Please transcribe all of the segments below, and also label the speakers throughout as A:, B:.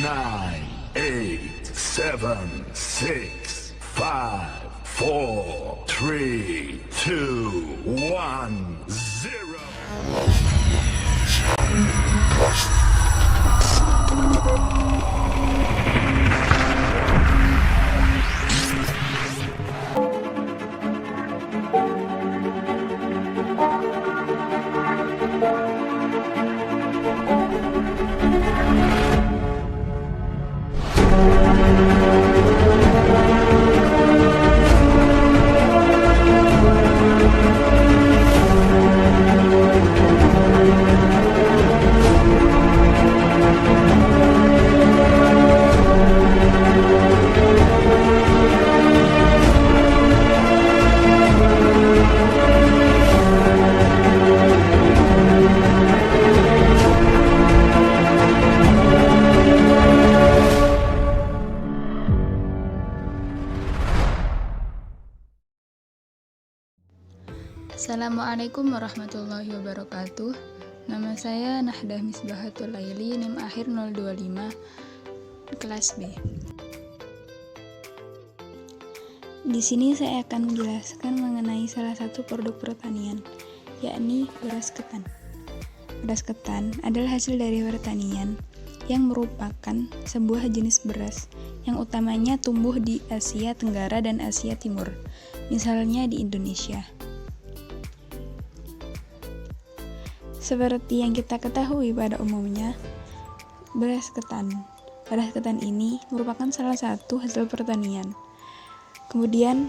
A: nine, eight, seven, six, five, four, three, two, one, zero.
B: Assalamualaikum warahmatullahi wabarakatuh. Nama saya Nahdah Misbahatul Laili, NIM akhir 025, kelas B. Di sini saya akan menjelaskan mengenai salah satu produk pertanian, yakni beras ketan. Beras ketan adalah hasil dari pertanian yang merupakan sebuah jenis beras yang utamanya tumbuh di Asia Tenggara dan Asia Timur, misalnya di Indonesia. Seperti yang kita ketahui pada umumnya, beras ketan ini merupakan salah satu hasil pertanian. Kemudian,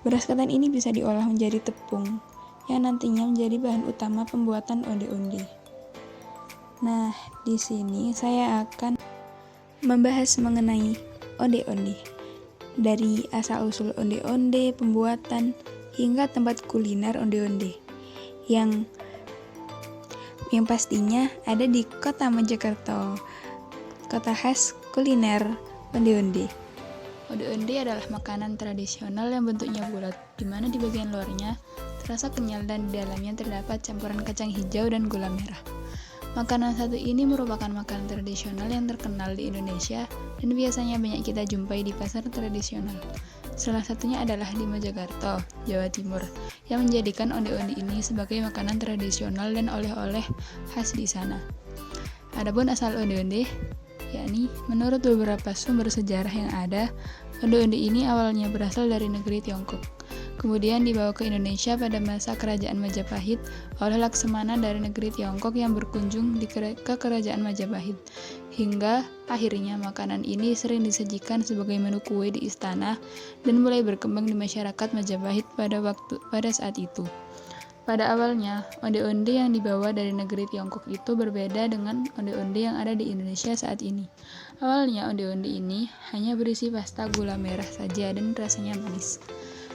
B: beras ketan ini bisa diolah menjadi tepung, yang nantinya menjadi bahan utama pembuatan onde-onde. Nah, di sini saya akan membahas mengenai onde-onde. Dari asal-usul onde-onde, pembuatan, hingga tempat kuliner onde-onde. Yang pastinya ada di kota Mojokerto, kota khas kuliner onde-onde. Onde-onde adalah makanan tradisional yang bentuknya bulat, di mana di bagian luarnya terasa kenyal dan di dalamnya terdapat campuran kacang hijau dan gula merah. Makanan satu ini merupakan makanan tradisional yang terkenal di Indonesia dan biasanya banyak kita jumpai di pasar tradisional. Salah satunya adalah di Mojokerto, Jawa Timur, yang menjadikan onde-onde ini sebagai makanan tradisional dan oleh-oleh khas di sana. Adapun asal onde-onde, yakni menurut beberapa sumber sejarah yang ada, onde-onde ini awalnya berasal dari negeri Tiongkok. Kemudian dibawa ke Indonesia pada masa Kerajaan Majapahit oleh Laksamana dari negeri Tiongkok yang berkunjung ke Kerajaan Majapahit. Hingga akhirnya makanan ini sering disajikan sebagai menu kue di istana dan mulai berkembang di masyarakat Majapahit pada saat itu. Pada awalnya, onde-onde yang dibawa dari negeri Tiongkok itu berbeda dengan onde-onde yang ada di Indonesia saat ini. Awalnya onde-onde ini hanya berisi pasta gula merah saja dan rasanya manis.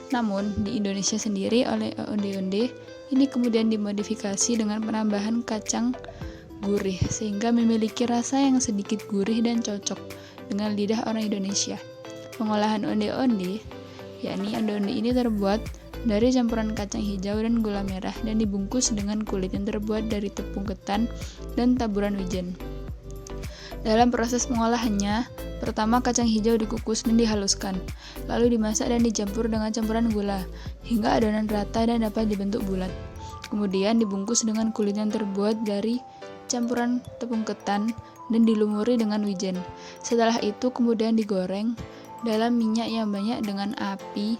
B: Namun, di Indonesia sendiri oleh onde-onde ini kemudian dimodifikasi dengan penambahan kacang gurih sehingga memiliki rasa yang sedikit gurih dan cocok dengan lidah orang Indonesia. Pengolahan onde-onde, yakni onde-onde ini terbuat dari campuran kacang hijau dan gula merah dan dibungkus dengan kulit yang terbuat dari tepung ketan dan taburan wijen. Dalam proses pengolahannya, pertama kacang hijau dikukus dan dihaluskan, lalu dimasak dan dicampur dengan campuran gula, hingga adonan rata dan dapat dibentuk bulat. Kemudian dibungkus dengan kulit yang terbuat dari campuran tepung ketan dan dilumuri dengan wijen. Setelah itu kemudian digoreng dalam minyak yang banyak dengan api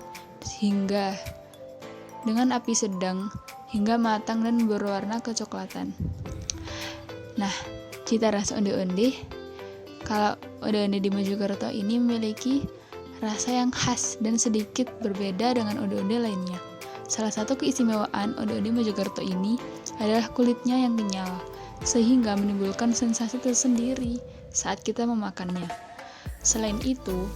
B: sedang hingga matang dan berwarna kecoklatan. Nah, cita rasa onde-onde, kalau onde-onde di Mojokerto ini memiliki rasa yang khas dan sedikit berbeda dengan onde-onde lainnya. Salah satu keistimewaan onde-onde Mojokerto ini adalah kulitnya yang kenyal, sehingga menimbulkan sensasi tersendiri saat kita memakannya. Selain itu,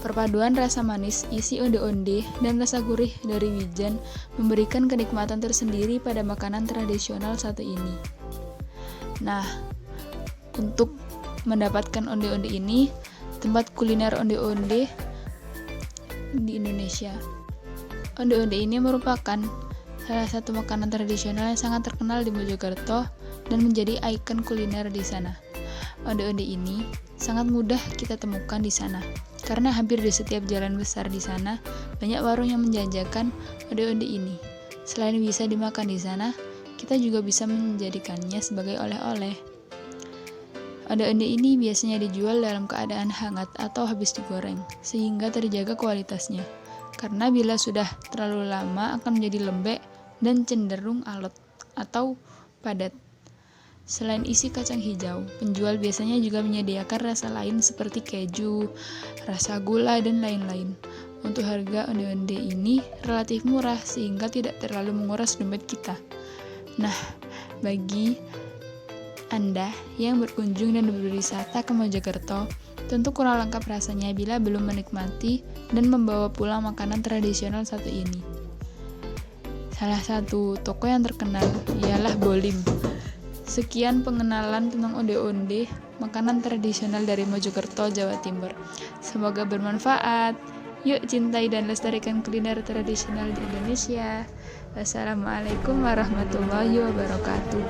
B: perpaduan rasa manis isi onde-onde dan rasa gurih dari wijen memberikan kenikmatan tersendiri pada makanan tradisional satu ini. Nah, untuk mendapatkan onde-onde ini, tempat kuliner onde-onde di Indonesia. Onde-onde ini merupakan salah satu makanan tradisional yang sangat terkenal di Mojokerto dan menjadi ikon kuliner di sana. Onde-onde ini sangat mudah kita temukan di sana, karena hampir di setiap jalan besar di sana banyak warung yang menjajakan onde-onde ini. Selain bisa dimakan di sana, kita juga bisa menjadikannya sebagai oleh-oleh. Onde-onde ini biasanya dijual dalam keadaan hangat atau habis digoreng, sehingga terjaga kualitasnya. Karena bila sudah terlalu lama akan menjadi lembek dan cenderung alot atau padat. Selain isi kacang hijau, penjual biasanya juga menyediakan rasa lain seperti keju, rasa gula, dan lain-lain. Untuk harga onde-onde ini relatif murah sehingga tidak terlalu menguras dompet kita. Nah, bagi Anda yang berkunjung dan berwisata ke Mojokerto, tentu kurang lengkap rasanya bila belum menikmati dan membawa pulang makanan tradisional satu ini. Salah satu toko yang terkenal ialah Bolim. Sekian pengenalan tentang onde-onde, makanan tradisional dari Mojokerto, Jawa Timur. Semoga bermanfaat. Yuk cintai dan lestarikan kuliner tradisional di Indonesia. Wassalamualaikum warahmatullahi wabarakatuh.